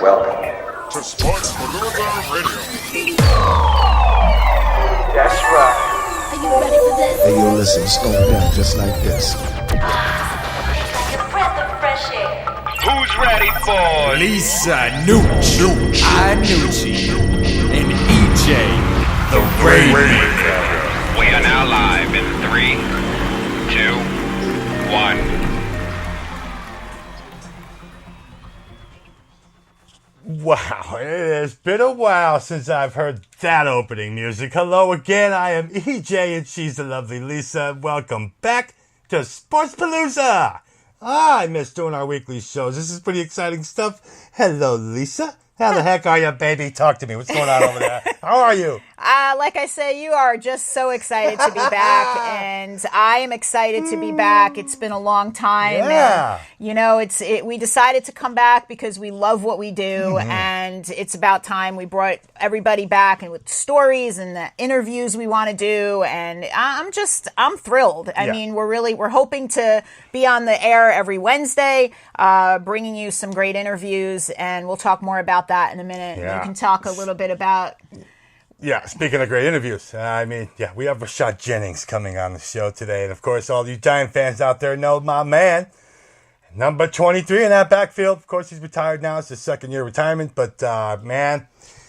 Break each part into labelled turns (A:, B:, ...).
A: welcome
B: to Sports Palooza Radio.
A: That's right.
C: Are you ready for this?
D: Hey, yo, listen, it's going down just like this.
C: Like a breath of fresh air.
E: Who's ready for
F: Lisa, Nooch, Iannucci, and EJ, the Rainmaker.
E: We are now live in 3, 2, 1.
G: Wow, it has been a while since I've heard that opening music. Hello again, I am EJ and she's the lovely Lisa. Welcome back to Sports Palooza. I miss doing our weekly shows. This is pretty exciting stuff. Hello, Lisa. How the heck are you, baby? Talk to me. What's going on over there? How are you?
H: Like I say, you are just so excited to be back, and I am excited to be back. It's been a long time.
G: Yeah.
H: And, you know, we decided to come back because we love what we do, and it's about time we brought everybody back and with stories and the interviews we want to do, and I'm thrilled. I mean, we're hoping to be on the air every Wednesday, bringing you some great interviews, and we'll talk more about that in a minute.
G: Yeah.
H: You can talk a little bit about...
G: Yeah, speaking of great interviews, we have Rashad Jennings coming on the show today. And, of course, all you Giant fans out there know my man, number 23 in that backfield. Of course, he's retired now. It's his second year of retirement. But, man,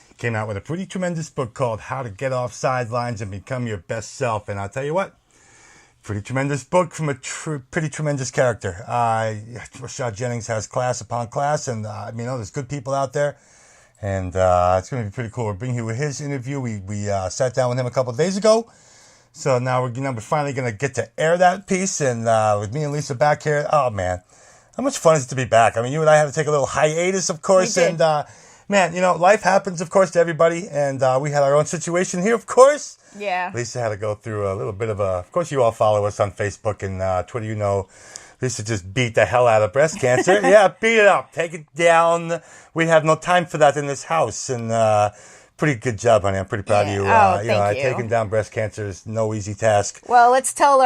G: he came out with a pretty tremendous book called How to Get Off Sidelines and Become Your Best Self. And I'll tell you what, pretty tremendous book from a pretty tremendous character. Rashad Jennings has class upon class. And, there's good people out there. And it's going to be pretty cool. We're bringing you his interview. We sat down with him a couple of days ago. So now we're finally going to get to air that piece. And with me and Lisa back here, oh, man, how much fun is it to be back? I mean, you and I had to take a little hiatus, of course. And, life happens, of course, to everybody. And we had our own situation here, of course.
H: Yeah.
G: Lisa had to go through a little bit of of course, you all follow us on Facebook and Twitter, you know. Lisa just beat the hell out of breast cancer. Yeah, beat it up. Take it down. We have no time for that in this house. And pretty good job, honey. I'm pretty proud of you.
H: Thank you.
G: Taking down breast cancer is no easy task.
H: Well, I'll tell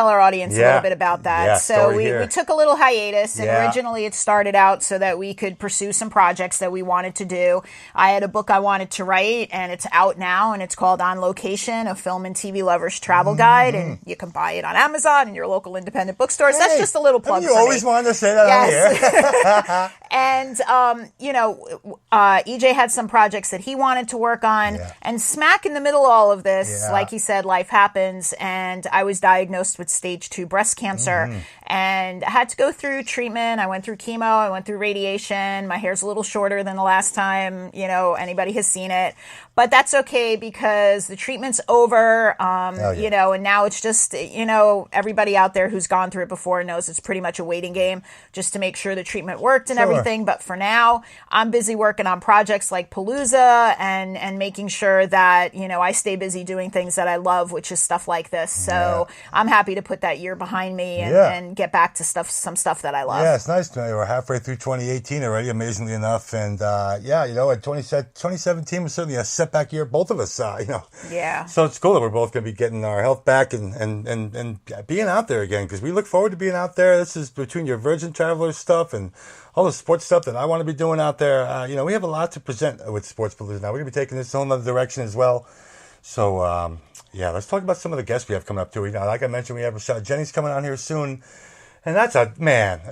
H: our audience a little bit about that.
G: Yeah,
H: so we took a little hiatus, and originally it started out so that we could pursue some projects that we wanted to do. I had a book I wanted to write, and it's out now, and it's called On Location, a film and TV lover's travel guide, and you can buy it on Amazon and your local independent bookstores. Hey, that's just a little plug.
G: You always wanted to say that on here.
H: And EJ had some projects that he wanted to work on, and smack in the middle of all of this, like he said, life happens, and I was diagnosed with stage 2 breast cancer, and I had to go through treatment. I went through chemo, I went through radiation. My hair's a little shorter than the last time anybody has seen it, but that's okay because the treatment's over, and now it's just everybody out there who's gone through it before knows it's pretty much a waiting game just to make sure the treatment worked and everything. But for now, I'm busy working on projects like Palooza and making sure that, I stay busy doing things that I love, which is stuff like this. So I'm happy to put that year behind me and get back to some stuff that I love.
G: Yeah, it's nice. We're halfway through 2018 already, amazingly enough. And, 2017 was certainly a setback year, both of us,
H: Yeah.
G: So it's cool that we're both going to be getting our health back and being out there again, because we look forward to being out there. This is between your Virgin Travelers stuff and all the sports stuff that I want to be doing out there. We have a lot to present with Sports Palooza now. We're going to be taking this in another direction as well. So, let's talk about some of the guests we have coming up too. Like I mentioned, we have Rashad Jennings coming on here soon. And that's a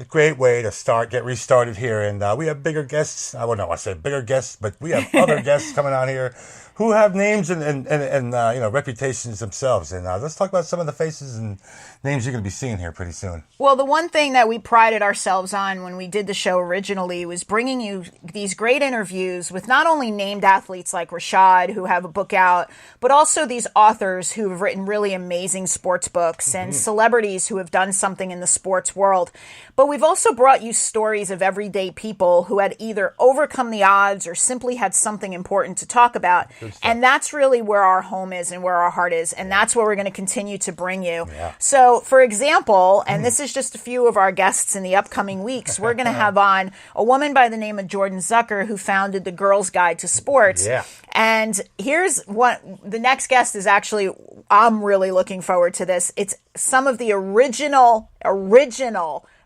G: great way to get restarted here. And we have bigger guests. I wouldn't want to say bigger guests, but we have other guests coming on here who have names and reputations themselves. And let's talk about some of the faces and names you're going to be seeing here pretty soon.
H: Well, the one thing that we prided ourselves on when we did the show originally was bringing you these great interviews with not only named athletes like Rashad, who have a book out, but also these authors who have written really amazing sports books and celebrities who have done something in the sports world. But we've also brought you stories of everyday people who had either overcome the odds or simply had something important to talk about. And that's really where our home is and where our heart is. And that's where we're going to continue to bring you. Yeah. So, for example, and this is just a few of our guests in the upcoming weeks, we're going to have on a woman by the name of Jordan Zucker, who founded the Girl's Guide to Sports. Yeah. And here's what the next guest is actually, I'm really looking forward to this. It's some of the original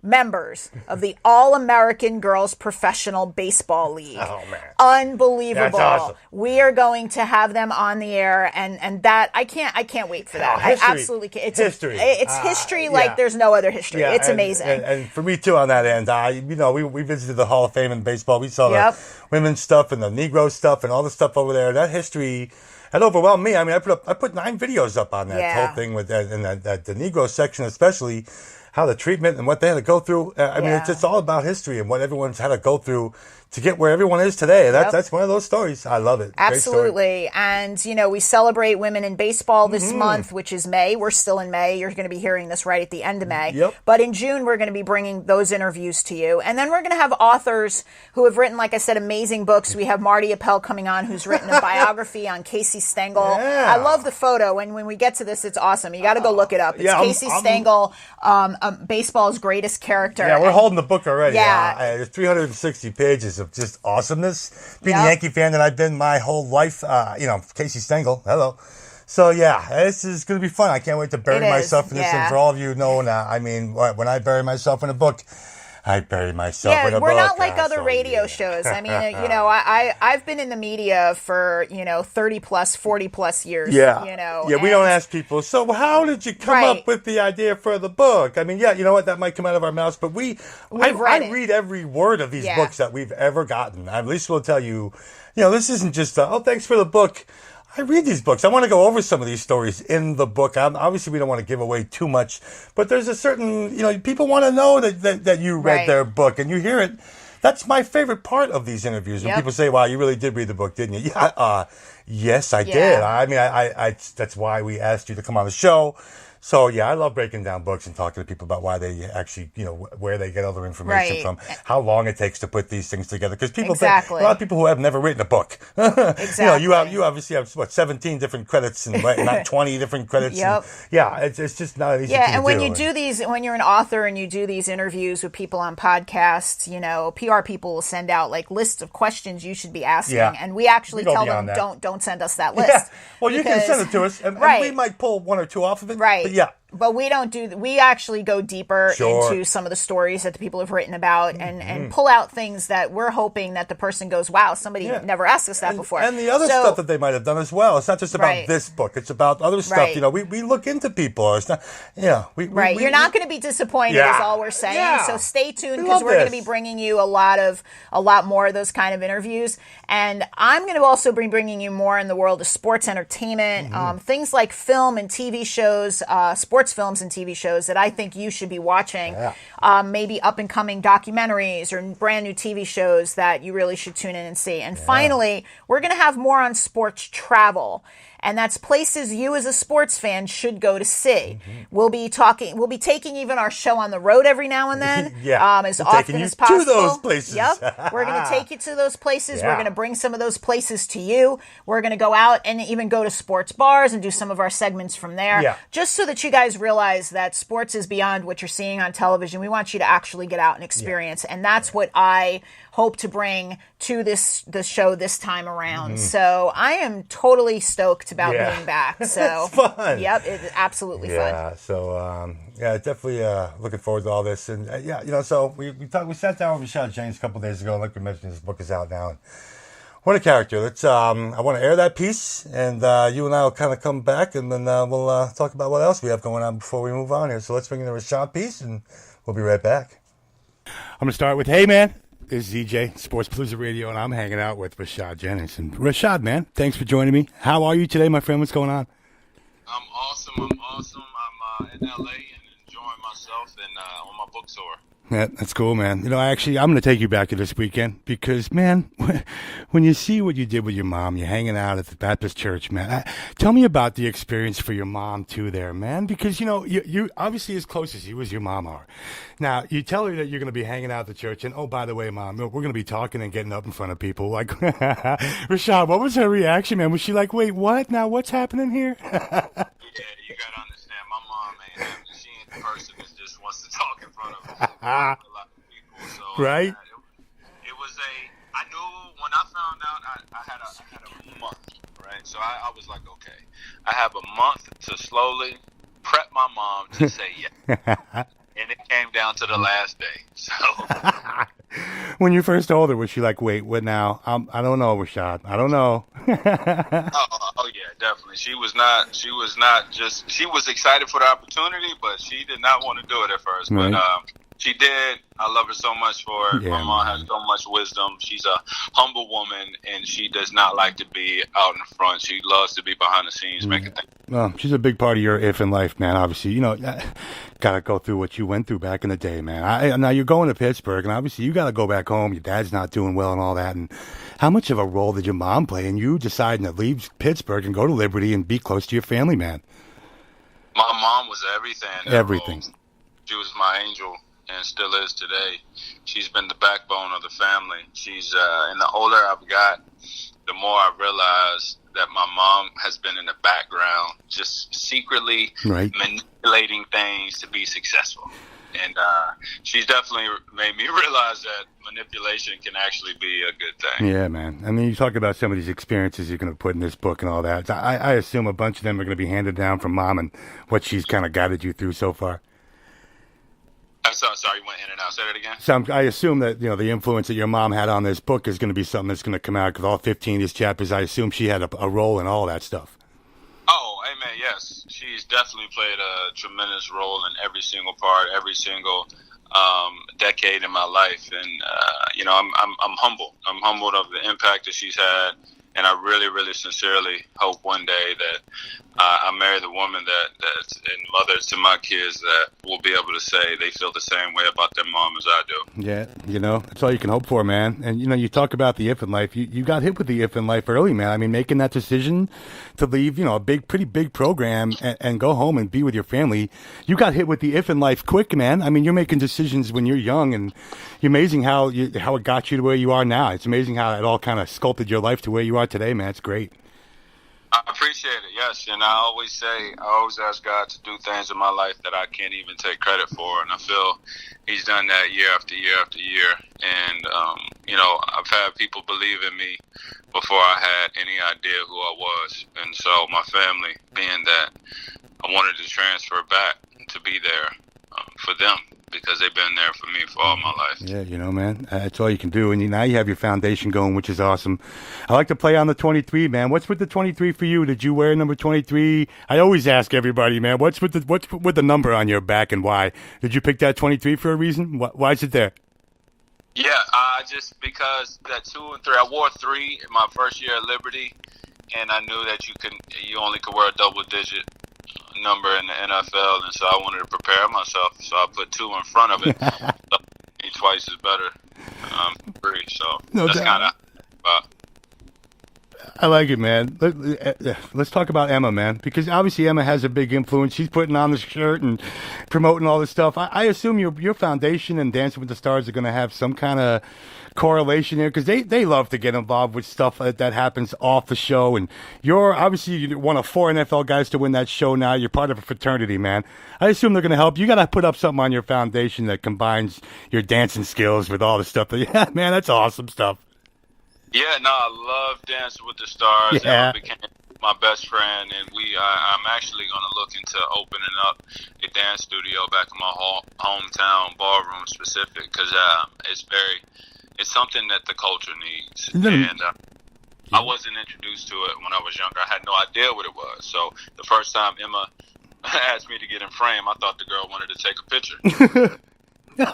H: members of the All-American Girls Professional Baseball League.
G: Oh, man.
H: Unbelievable.
G: That's awesome.
H: We are going to have them on the air, and that I can't wait for that.
G: History.
H: I absolutely can't. It's
G: history.
H: It's history like there's no other history. It's amazing.
G: And for me too on that end, we visited the Hall of Fame in baseball. We saw the women's stuff and the Negro stuff and all the stuff over there. That history had overwhelmed me. I mean, I put 9 videos up on that whole thing with that, and that the Negro section especially, how the treatment and what they had to go through. I mean, it's just all about history and what everyone's had to go through to get where everyone is today. That's one of those stories. I love it.
H: Absolutely. And, we celebrate women in baseball this month, which is May. We're still in May. You're going to be hearing this right at the end of May.
G: Yep.
H: But in June, we're going to be bringing those interviews to you. And then we're going to have authors who have written, like I said, amazing books. We have Marty Appel coming on, who's written a biography on Casey Stengel.
G: Yeah.
H: I love the photo. And when we get to this, it's awesome. You got to go look it up. It's Casey Stengel, baseball's greatest character.
G: Yeah, we're holding the book already.
H: Yeah.
G: There's 360 pages of just awesomeness. Being a Yankee fan that I've been my whole life, Casey Stengel, hello. So, this is going to be fun. I can't wait to bury myself in this. And for all of you knowing, when I bury myself in a book, I bury myself in a book.
H: We're not like other radio shows. I mean, I've been in the media for, 30 plus, 40 plus years.
G: Yeah.
H: We
G: don't ask people, so how did you come up with the idea for the book? I mean, you know what, that might come out of our mouths, but I read every word of these books that we've ever gotten. At least we'll tell you, this isn't just, thanks for the book. I read these books. I want to go over some of these stories in the book. Obviously, we don't want to give away too much, but there's a certain, people want to know that you read their book and you hear it. That's my favorite part of these interviews. When people say, wow, you really did read the book, didn't you? Yeah, yes, I did. I mean, I that's why we asked you to come on the show. So, I love breaking down books and talking to people about why they actually, where they get all their information from, how long it takes to put these things together. Because people think, a lot of people who have never written a book.
H: Exactly.
G: You obviously have, 17 different credits and not 20 different credits.
H: Yep.
G: And, it's just not an easy thing to do.
H: And when you do these, when you're an author and you do these interviews with people on podcasts, PR people will send out lists of questions you should be asking. Yeah. And we actually tell them, don't send us that list.
G: Yeah. Well, you can send it to us and we might pull one or two off of it.
H: Right.
G: But
H: we don't we actually go deeper into some of the stories that the people have written about and pull out things that we're hoping that the person goes, wow, somebody never asked us that before.
G: And the other stuff that they might have done as well. It's not just about this book. It's about other stuff.
H: Right.
G: We look into people. It's not,
H: You're not going to be disappointed is all we're saying.
G: Yeah.
H: So stay tuned because we're going to be bringing you a lot more of those kind of interviews. And I'm going to also be bringing you more in the world of sports entertainment, things like film and TV shows, sports films and TV shows that I think you should be watching. Yeah. Maybe up and coming documentaries or brand new TV shows that you really should tune in and see. And finally, we're going to have more on sports travel. And that's places you as a sports fan should go to see. We'll be taking even our show on the road every now and then. As often as possible.
G: To those places.
H: Yep. We're going to take you to those places. Yeah. We're going to bring some of those places to you. We're going to go out and even go to sports bars and do some of our segments from there. Yeah. Just so that you guys realize that sports is beyond what you're seeing on television. We want you to actually get out and experience. And that's what I hope to bring to the show this time around. So I am totally stoked about being back. So
G: it's fun.
H: Yep, it's absolutely fun.
G: Yeah. So definitely looking forward to all this. And so we sat down with Rashad Jennings a couple of days ago. Like we mentioned, his book is out now. And what a character! Let's. I want to air that piece, and you and I will kind of come back, and then we'll talk about what else we have going on before we move on here. So let's bring in the Rashad piece, and we'll be right back. I'm gonna start with, hey man. This is EJ, Sports Palooza Radio, and I'm hanging out with Rashad Jennings. And Rashad, man, thanks for joining me. How are you today, my friend? What's going on?
A: I'm awesome. I'm in LA and enjoying myself and on my book tour.
G: Yeah, that's cool, man. I'm going to take you back to this weekend because, man, when you see what you did with your mom, you're hanging out at the Baptist church, man. Tell me about the experience for your mom, too, there, man, because, you obviously as close as you as your mom are. Now, you tell her that you're going to be hanging out at the church, and, oh, by the way, Mom, we're going to be talking and getting up in front of people. Like, Rashad, what was her reaction, man? Was she like, wait, what? Now, what's happening here?
A: Yeah, you got to understand, my mom she ain't the person that just wants to talk in front of a lot of people. So,
G: right?
A: It was I knew when I found out I had a month, right? So I was like, okay, I have a month to slowly prep my mom to say yes. And it came down to the last day. So
G: When you first told her, was she like, wait, what now? I don't know, Rashad. I don't know.
A: oh yeah, definitely. She was excited for the opportunity, but she did not want to do it at first.
G: Right.
A: But she did. I love her so much for it.
G: Yeah,
A: My mom has so much wisdom. She's a humble woman, and she does not like to be out in front. She loves to be behind the scenes, making things.
G: Well, she's a big part of your if in life, man. Obviously, got to go through what you went through back in the day, man. Now you're going to Pittsburgh, and obviously you got to go back home. Your dad's not doing well and all that. And how much of a role did your mom play in you deciding to leave Pittsburgh and go to Liberty and be close to your family, man?
A: My mom was everything.
G: Everything.
A: She was my angel. And still is today. She's been the backbone of the family. She's and the older I've got, the more I realize that my mom has been in the background, just secretly manipulating things to be successful. And she's definitely made me realize that manipulation can actually be a good thing.
G: Yeah, man. I mean, you talk about some of these experiences you're going to put in this book and all that. I assume a bunch of them are going to be handed down from mom and what she's kind of guided you through so far.
A: Sorry, you went in and out. Say that again.
G: So I assume that, the influence that your mom had on this book is going to be something that's going to come out, because all 15 of these chapters, I assume she had a role in all that stuff. Oh,
A: amen, yes. She's definitely played a tremendous role in every single part, every single decade in my life. And, I'm humbled. I'm humbled of the impact that she's had. And I really, really sincerely hope one day that I marry the woman that's and mother to my kids that will be able to say they feel the same way about their mom as I do.
G: Yeah, that's all you can hope for, man. And, you talk about the if in life. You got hit with the if in life early, man. I mean, making that decision to leave, a pretty big program and go home and be with your family. You got hit with the if in life quick, man. I mean, you're making decisions when you're young, and it's amazing how it got you to where you are now. It's amazing how it all kind of sculpted your life to where you are today, man. It's great.
A: I appreciate it, yes. And I always ask God to do things in my life that I can't even take credit for. And I feel he's done that year after year after year. And, I've had people believe in me before I had any idea who I was. And so my family, being that I wanted to transfer back to be there for them, because they've been there for me for all my life.
G: Yeah, man, that's all you can do. And now you have your foundation going, which is awesome. I like to play on the 23, man. What's with the 23 for you? Did you wear number 23? I always ask everybody, man, what's with the number on your back and why? Did you pick that 23 for a reason? Why is it there?
A: Yeah, just because that 2 and 3. I wore 3 in my first year at Liberty, and I knew that you only could wear a double-digit number in the NFL, and so I wanted to prepare myself, so I put 2 in front of it. So twice is better. 3, so that's kind of.
G: I like it, man. Let's talk about Emma, man, because obviously Emma has a big influence. She's putting on the shirt and promoting all this stuff. I assume your foundation and Dancing with the Stars are going to have some kind of correlation here, because they love to get involved with stuff that happens off the show. And you're one of 4 NFL guys to win that show now. You're part of a fraternity, man. I assume they're going to help. You got to put up something on your foundation that combines your dancing skills with all the stuff. Yeah, man, that's awesome stuff.
A: Yeah, no, I love Dancing with the Stars.
G: Yeah.
A: Emma became my best friend, and I'm actually going to look into opening up a dance studio back in my hometown, Ballroom specific, because it's something that the culture needs. And I wasn't introduced to it when I was younger. I had no idea what it was. So the first time Emma asked me to get in frame, I thought the girl wanted to take a picture. So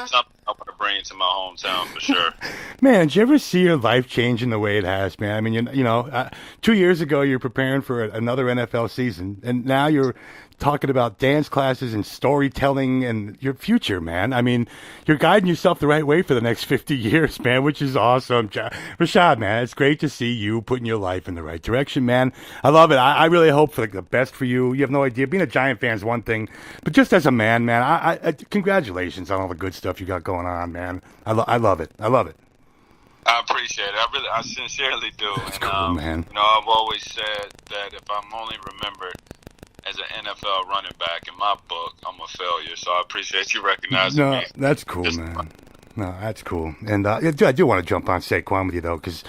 A: something I want to bring to my hometown for sure.
G: Man, did you ever see your life change in the way it has, man? I mean, 2 years ago you're preparing for another NFL season, and now you're talking about dance classes and storytelling and your future, man. I mean, you're guiding yourself the right way for the next 50 years, man, which is awesome. Rashad, man, it's great to see you putting your life in the right direction, man. I love it. I really hope for the best for you. You have no idea. Being a Giant fan is one thing, but just as a man, man, I congratulations on all the good stuff you got going on, man. I love it. I love it.
A: I appreciate it. I sincerely do.
G: That's cool, man.
A: I've always said that if I'm only remembered as an NFL running back in my book, I'm a failure. So I appreciate you recognizing me.
G: That's cool, man. No, that's cool. And I do want to jump on Saquon with you, though, because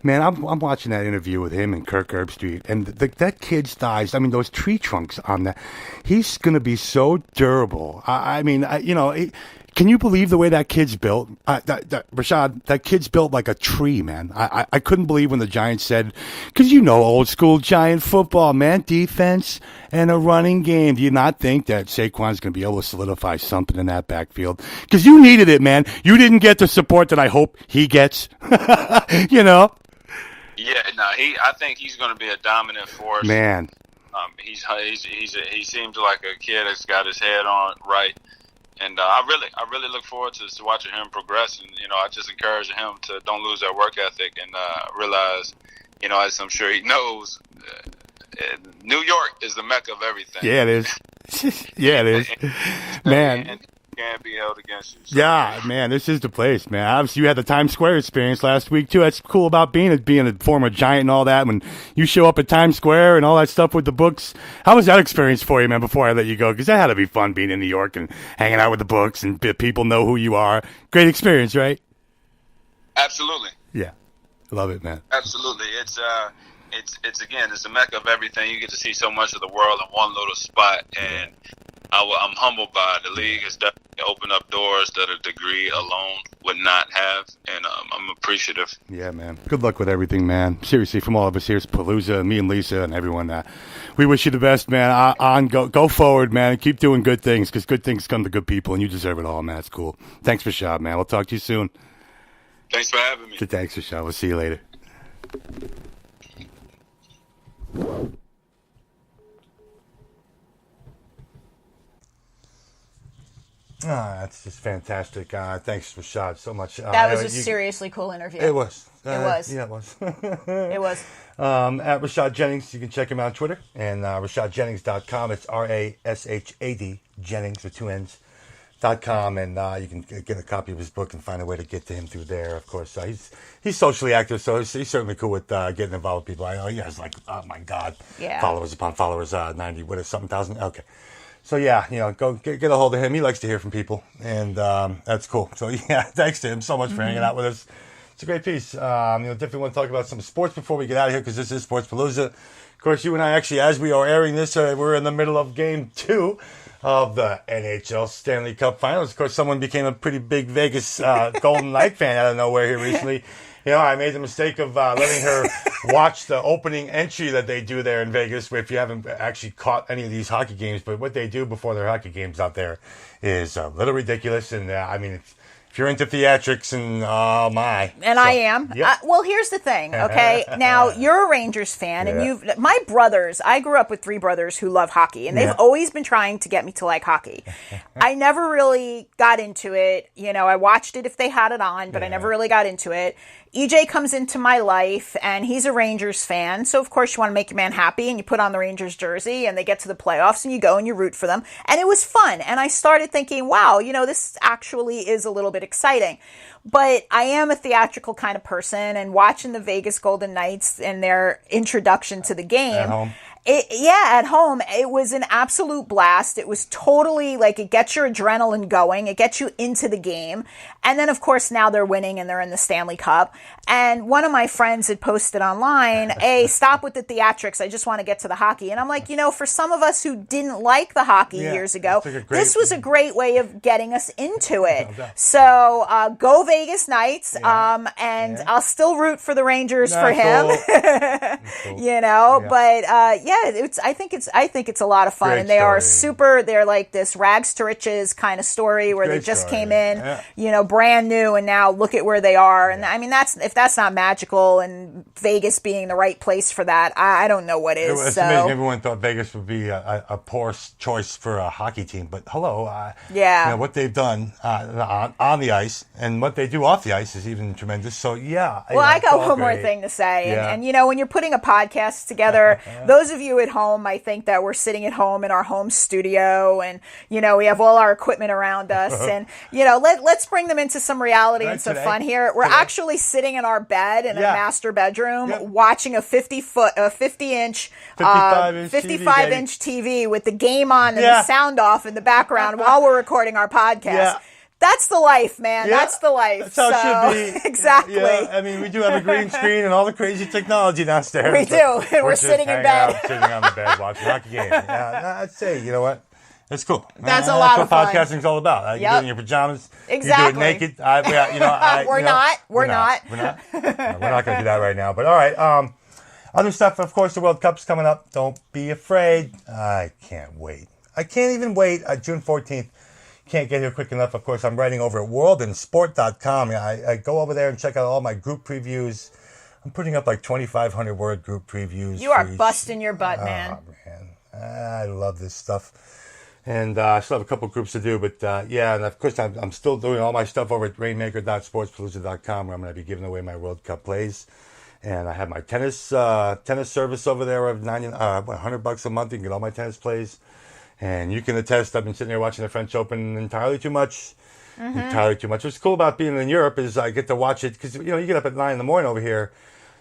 G: Man, I'm watching that interview with him and Kirk Herbstreit, and that kid's thighs. I mean, those tree trunks on that. He's going to be so durable. Can you believe the way that kid's built? Rashad, that kid's built like a tree, man. I couldn't believe when the Giants said, because old school Giant football, man, defense and a running game. Do you not think that Saquon's going to be able to solidify something in that backfield? Because you needed it, man. You didn't get the support that I hope he gets.
A: Yeah, no, I think he's going to be a dominant force.
G: Man.
A: He seems like a kid that's got his head on right. And I really look forward to watching him progress. And, I just encourage him to don't lose that work ethic and realize, as I'm sure he knows, New York is the mecca of everything.
G: Yeah, it is. Yeah, it is. Man.
A: And can't be held against you. So.
G: Yeah, man, this is the place, man. Obviously, you had the Times Square experience last week, too. That's cool about being a former Giant and all that. When you show up at Times Square and all that stuff with the books, how was that experience for you, man, before I let you go? Because that had to be fun being in New York and hanging out with the books and people know who you are. Great experience, right?
A: Absolutely.
G: Yeah. Love it, man.
A: Absolutely. It's the mecca of everything. You get to see so much of the world in one little spot, and I'm humbled by it. The league has definitely opened up doors that a degree alone would not have, and I'm appreciative.
G: Yeah, man. Good luck with everything, man. Seriously, from all of us here, it's Palooza, me and Lisa, and everyone. We wish you the best, man. Go forward, man. Keep doing good things, because good things come to good people, and you deserve it all, man. It's cool. Thanks, Rashad, man. We'll talk to you soon.
A: Thanks for having me.
G: Thanks, Rashad. We'll see you later. That's just fantastic. Thanks, Rashad, so much.
H: That was a seriously cool interview.
G: It was.
H: It was.
G: Yeah, it was.
H: It was.
G: At Rashad Jennings, you can check him out on Twitter, and RashadJennings.com. It's RASHAD, Jennings with 2 N's.com, and you can get a copy of his book and find a way to get to him through there, of course. He's socially active, so he's certainly cool with getting involved with people. I know he has, oh my God, followers upon followers, 90, what is something thousand? Okay. So yeah, go get a hold of him. He likes to hear from people, and that's cool. So yeah, thanks to him so much for hanging out with us. It's a great piece. Definitely want to talk about some sports before we get out of here, because this is Sports Palooza. Of course, you and I actually, as we are airing this, we're in the middle of Game 2 of the NHL Stanley Cup Finals. Of course, someone became a pretty big Vegas Golden Knight fan out of nowhere here recently. I made the mistake of letting her watch the opening entry that they do there in Vegas, if you haven't actually caught any of these hockey games. But what they do before their hockey games out there is a little ridiculous. And, if you're into theatrics and, oh, my.
H: And so, I am.
G: Yep.
H: Well, here's the thing, okay? Now, you're a Rangers fan, and my brothers, I grew up with 3 brothers who love hockey, and they've always been trying to get me to like hockey. I never really got into it. I watched it if they had it on, but I never really got into it. EJ comes into my life, and he's a Rangers fan. So, of course, you want to make your man happy, and you put on the Rangers jersey, and they get to the playoffs, and you go and you root for them. And it was fun. And I started thinking, wow, this actually is a little bit exciting. But I am a theatrical kind of person, and watching the Vegas Golden Knights and their introduction to the game.
G: At home.
H: At home, it was an absolute blast. It was totally it gets your adrenaline going. It gets you into the game. And then, of course, now they're winning and they're in the Stanley Cup. And one of my friends had posted online, hey, stop with the theatrics. I just want to get to the hockey. And I'm like, for some of us who didn't like the hockey years ago, this was a great way of getting us into it. So go Vegas Knights. I'll still root for the Rangers for him. Cool. But I think it's a lot of fun.
G: Great
H: and they
G: story.
H: Are super, they're like this rags to riches kind of story where
G: Great
H: they just
G: story.
H: came in, brand new, and now look at where they are. And if that's not magical, and Vegas being the right place for that, I don't know what is.
G: It's amazing. Everyone thought Vegas would be a poor choice for a hockey team, but hello, what they've done on the ice and what they do off the ice is even tremendous. So
H: I got one more thing to say, and when you're putting a podcast together, those of you at home, I think that we're sitting at home in our home studio, and we have all our equipment around us, and let's bring them into some reality and some fun here. We're actually sitting in our bed in a master bedroom watching a 55-inch TV with the game on and the sound off in the background while we're recording our podcast. That's the life, man.
G: Yeah,
H: that's the life.
G: That's how it should be.
H: Exactly.
G: Yeah, I mean, we do have a green screen and all the crazy technology downstairs.
H: We do. We're
G: just
H: sitting in
G: hanging
H: bed.
G: out, sitting on the bed watching a hockey game. Yeah, I'd say, you know what? That's cool.
H: That's a lot of fun.
G: That's what podcasting's all about. You do it in your pajamas.
H: Exactly.
G: You do it naked. We're not.
H: We're not.
G: We're not going to do that right now. But all right. Other stuff, of course, the World Cup's coming up. Don't be afraid. I can't wait. I can't even wait. June 14th. Can't get here quick enough. Of course, I'm writing over at worldandsport.com. I go over there and check out all my group previews. I'm putting up like 2,500 word group previews.
H: You are busting your butt, man.
G: Oh, man. I love this stuff. And I still have a couple groups to do. But yeah, and of course, I'm still doing all my stuff over at rainmaker.sportspalooza.com, where I'm going to be giving away my World Cup plays. And I have my tennis service over there of $100 a month. You can get all my tennis plays. And you can attest, I've been sitting there watching the French Open entirely too much. Entirely too much. What's cool about being in Europe is I get to watch it because, you get up at 9 in the morning over here.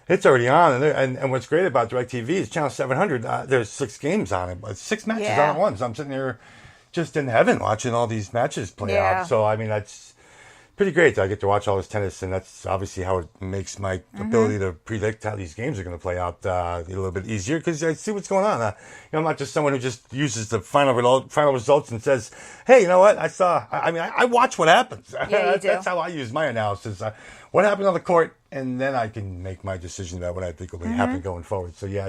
G: It's already on. And what's great about DirecTV is Channel 700. There's 6 games on it. 6 matches on at once. I'm sitting there just in heaven watching all these matches play out. So, I mean, that's pretty great. I get to watch all this tennis, and that's obviously how it makes my ability to predict how these games are going to play out a little bit easier because I see what's going on. I'm not just someone who just uses the final results and says, "Hey, you know what? I watch what happens."
H: Yeah,
G: that's how I use my analysis. What happened on the court, and then I can make my decision about what I think will be happening going forward. So yeah,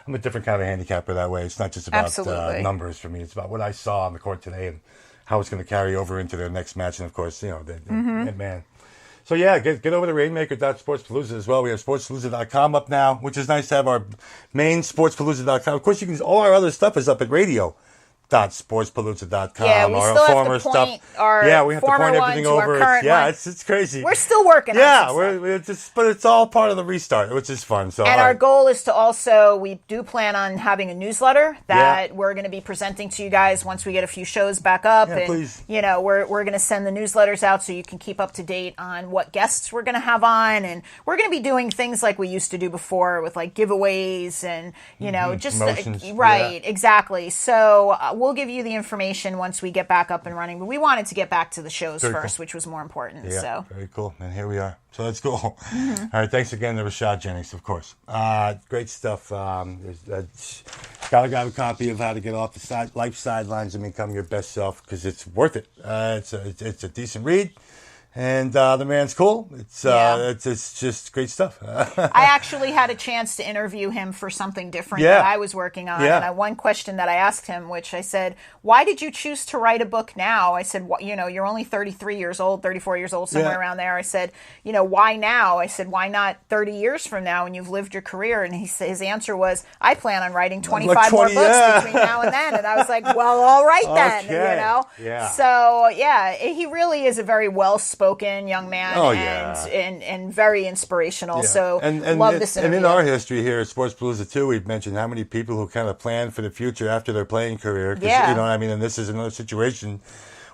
G: I'm a different kind of handicapper that way. It's not just about numbers for me. It's about what I saw on the court today and how it's going to carry over into their next match. And, of course, man. So, yeah, get over to Rainmaker.sportspalooza as well. We have sportspalooza.com up now, which is nice to have our main sportspalooza.com. Of course, all our other stuff is up at radio.sportspalooza.com.
H: Yeah, we
G: our
H: still
G: former
H: have to point
G: stuff.
H: our
G: we have to
H: former
G: point
H: one
G: everything
H: to
G: over.
H: our current one.
G: It's crazy.
H: We're still working on
G: it. But it's all part of the restart, which is fun. So,
H: and our goal is to also, we do plan on having a newsletter that we're going to be presenting to you guys once we get a few shows back up.
G: Yeah,
H: and,
G: please.
H: We're going to send the newsletters out so you can keep up to date on what guests we're going to have on. And we're going to be doing things like we used to do before with like giveaways and, just
G: promotions.
H: Exactly. So we'll give you the information once we get back up and running. But we wanted to get back to the shows first, which was more important.
G: Yeah,
H: so
G: very cool. And here we are. So that's cool. All right, thanks again to Rashad Jennings, of course. Great stuff. Gotta grab a copy of How to Get Off the Life Sidelines and Become Your Best Self because it's worth it. It's a decent read. And the man's cool. It's just great stuff.
H: I actually had a chance to interview him for something different that I was working on.
G: Yeah.
H: And one question that I asked him, which I said, why did you choose to write a book now? I said, you're only 33 years old, 34 years old, somewhere around there. I said, why now? I said, why not 30 years from now when you've lived your career? And his answer was, I plan on writing 25 more books between now and then. And I was like, well, all right then,
G: Yeah.
H: So, he really is a very well-spoken young man and very inspirational.
G: Yeah.
H: So
G: and
H: love this interview.
G: And in our history here at Sports Palooza too, we've mentioned how many people who kind of plan for the future after their playing career. And this is another situation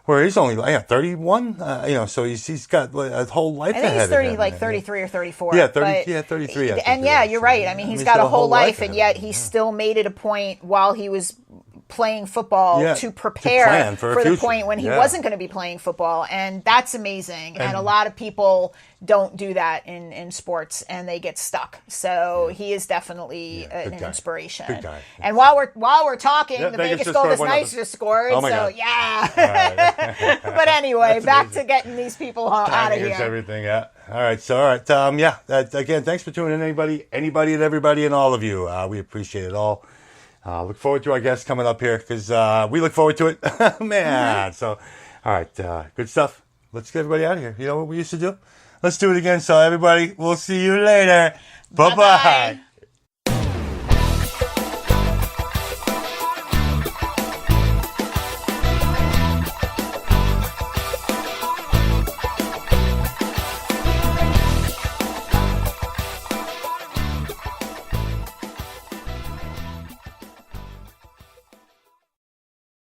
G: where he's only 31. So he's got a whole life ahead of him.
H: I think he's 33 or 34.
G: Yeah, 33.
H: And you're right. I mean, he's got a whole life, and yet he still made it a point while he was playing football to prepare for the point when he wasn't going to be playing football, and that's amazing. And a lot of people don't do that in sports, and they get stuck. So he is definitely an inspiration.
G: Good guy.
H: And while we're talking, the Vegas Golden Knights just scored.
G: Oh my God.
H: Yeah. But anyway, back to getting these people out of here.
G: Everything. Yeah. All right. So again, thanks for tuning in, anybody and everybody and all of you. We appreciate it all. Look forward to our guests coming up here because we look forward to it, man. So, all right, good stuff. Let's get everybody out of here. You know what we used to do? Let's do it again. So, everybody, we'll see you later. Bye-bye.